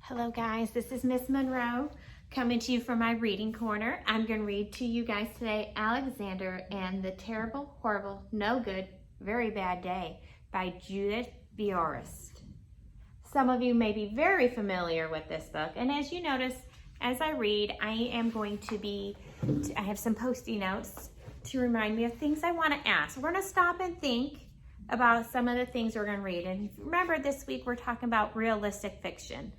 Hello guys, this is Miss Monroe coming to you from my reading corner. I'm going to read to you guys today Alexander and the Terrible, Horrible, No Good, Very Bad Day by Judith Viorst. Some of you may be very familiar with this book, and as you notice, as I read, I am going to I have some post-it notes to remind me of things I want to ask. We're going to stop and think about some of the things we're going to read. And remember, this week we're talking about realistic fiction.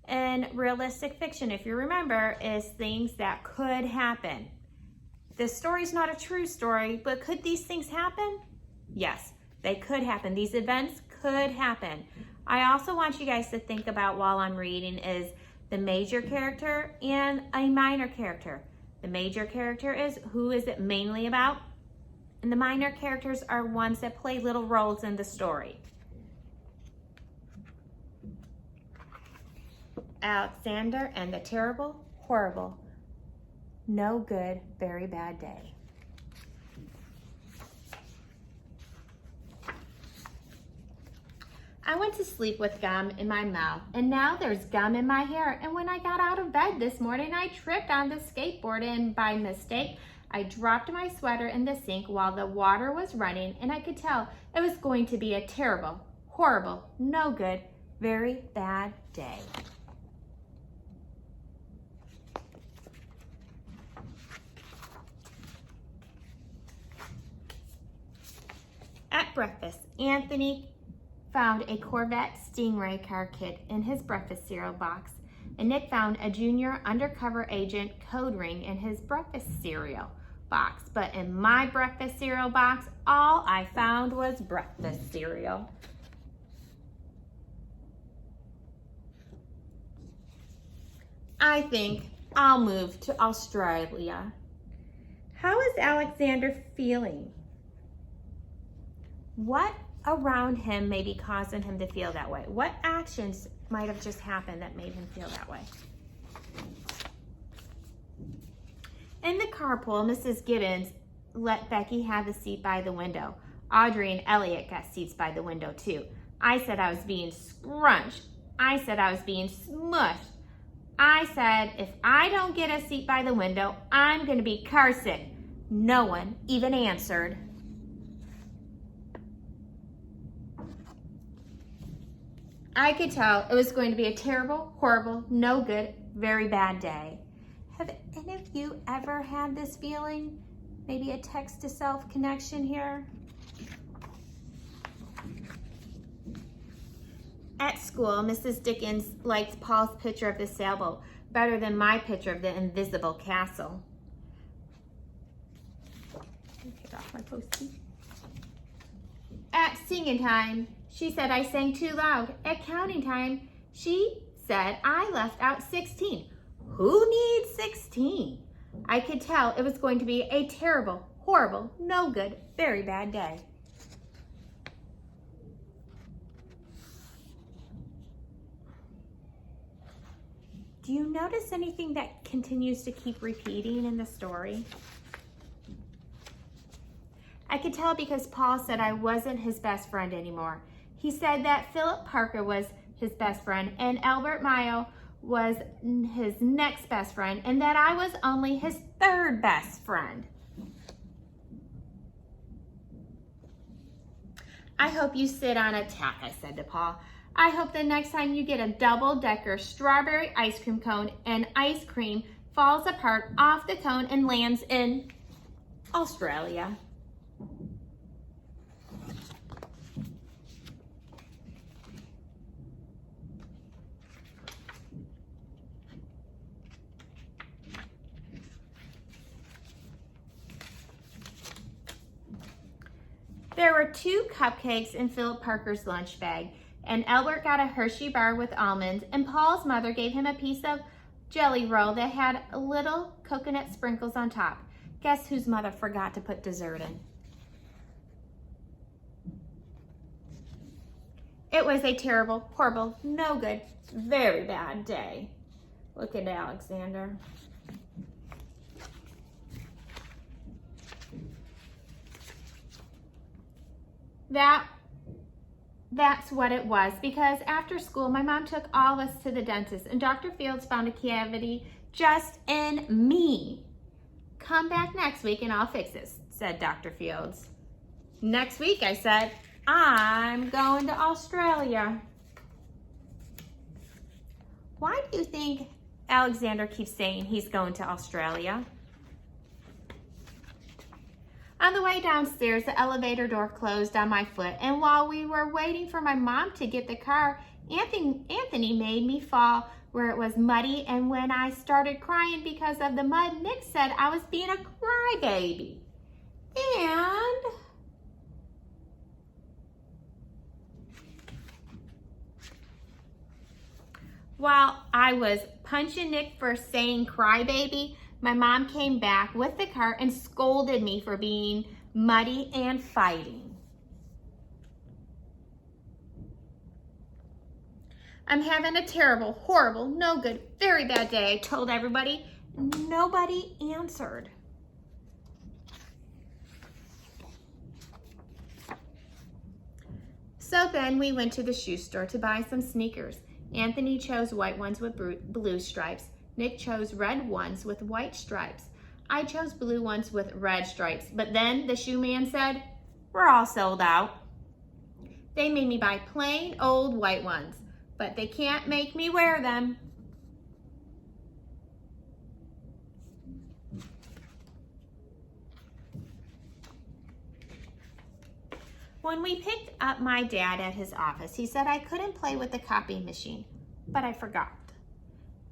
And realistic fiction, if you remember, is things that could happen. This story's not a true story, but could these things happen? Yes, they could happen. These events could happen. I also want you guys to think about, while I'm reading, is the major character and a minor character. The major character is who is it mainly about, and the minor characters are ones that play little roles in the story. Alexander and the Terrible, Horrible, No Good, Very Bad Day. I went to sleep with gum in my mouth, and now there's gum in my hair. And when I got out of bed this morning, I tripped on the skateboard, and by mistake, I dropped my sweater in the sink while the water was running, and I could tell it was going to be a terrible, horrible, no good, very bad day. At breakfast, Anthony found a Corvette Stingray car kit in his breakfast cereal box, and Nick found a junior undercover agent code ring in his breakfast cereal box. But in my breakfast cereal box, all I found was breakfast cereal. I think I'll move to Australia. How is Alexander feeling? What around him may be causing him to feel that way? What actions might have just happened that made him feel that way? In the carpool, Mrs. Gibbons let Becky have the seat by the window. Audrey and Elliot got seats by the window too. I said I was being scrunched. I said I was being smushed. I said if I don't get a seat by the window, I'm going to be car sick. No one even answered. I could tell it was going to be a terrible, horrible, no good, very bad day. Have any of you ever had this feeling? Maybe a text to self connection here? At school, Mrs. Dickens liked Paul's picture of the sailboat better than my picture of the invisible castle. Take off my post-it. At singing time, she said I sang too loud. At counting time, she said I left out 16. Who needs 16? I could tell it was going to be a terrible, horrible, no good, very bad day. Do you notice anything that continues to keep repeating in the story? I could tell because Paul said I wasn't his best friend anymore. He said that Philip Parker was his best friend and Albert Mayo was his next best friend, and that I was only his third best friend. I hope you sit on a tack, I said to Paul. I hope the next time you get a double-decker strawberry ice cream cone and ice cream falls apart off the cone and lands in Australia. There were 2 cupcakes in Philip Parker's lunch bag, and Albert got a Hershey bar with almonds, and Paul's mother gave him a piece of jelly roll that had little coconut sprinkles on top. Guess whose mother forgot to put dessert in? It was a terrible, horrible, no good, very bad day. Look at Alexander. That's what it was, because after school, my mom took all of us to the dentist, and Dr. Fields found a cavity just in me. Come back next week and I'll fix this, said Dr. Fields. Next week, I said, I'm going to Australia. Why do you think Alexander keeps saying he's going to Australia? On the way downstairs, the elevator door closed on my foot, and while we were waiting for my mom to get the car, Anthony made me fall where it was muddy, and when I started crying because of the mud, Nick said I was being a crybaby. And while I was punching Nick for saying crybaby, my mom came back with the car and scolded me for being muddy and fighting. I'm having a terrible, horrible, no good, very bad day, I told everybody. Nobody answered. So then we went to the shoe store to buy some sneakers. Anthony chose white ones with blue stripes. Nick chose red ones with white stripes. I chose blue ones with red stripes. But then the shoe man said, we're all sold out. They made me buy plain old white ones, but they can't make me wear them. When we picked up my dad at his office, he said I couldn't play with the copy machine, but I forgot.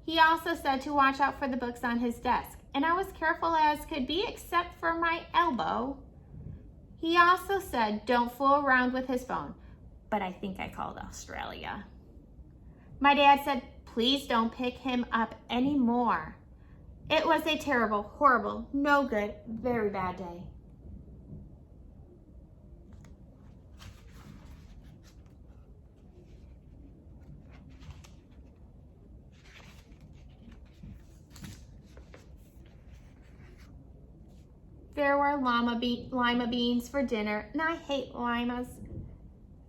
He also said to watch out for the books on his desk, and I was careful as could be except for my elbow. He also said don't fool around with his phone, but I think I called Australia. My dad said please don't pick him up anymore. It was a terrible, horrible, no good, very bad day. There were lima beans for dinner, and I hate limas.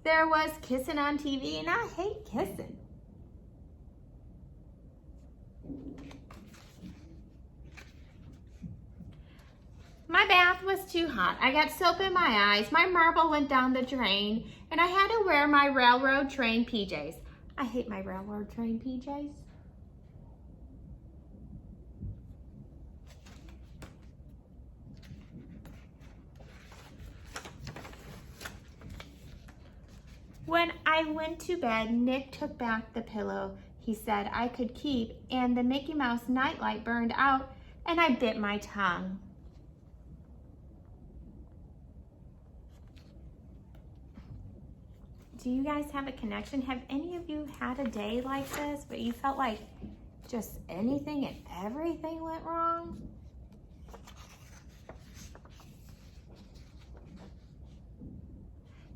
There was kissing on TV, and I hate kissing. My bath was too hot. I got soap in my eyes, my marble went down the drain, and I had to wear my railroad train PJs. I hate my railroad train PJs. When I went to bed, Nick took back the pillow he said I could keep, and the Mickey Mouse nightlight burned out, and I bit my tongue. Do you guys have a connection? Have any of you had a day like this, but you felt like just anything and everything went wrong?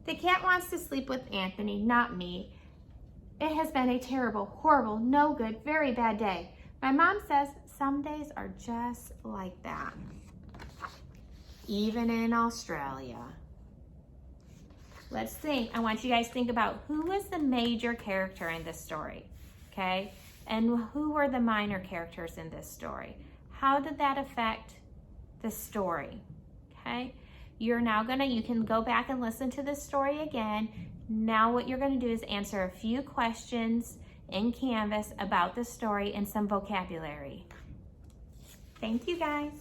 The cat wants to sleep with Anthony, not me. It has been a terrible, horrible, no good, very bad day. My mom says some days are just like that, even in Australia. Let's think. I want you guys to think about who is the major character in this story, okay? And who were the minor characters in this story? How did that affect the story, okay? You can go back and listen to this story again. Now what you're gonna do is answer a few questions in Canvas about the story and some vocabulary. Thank you guys.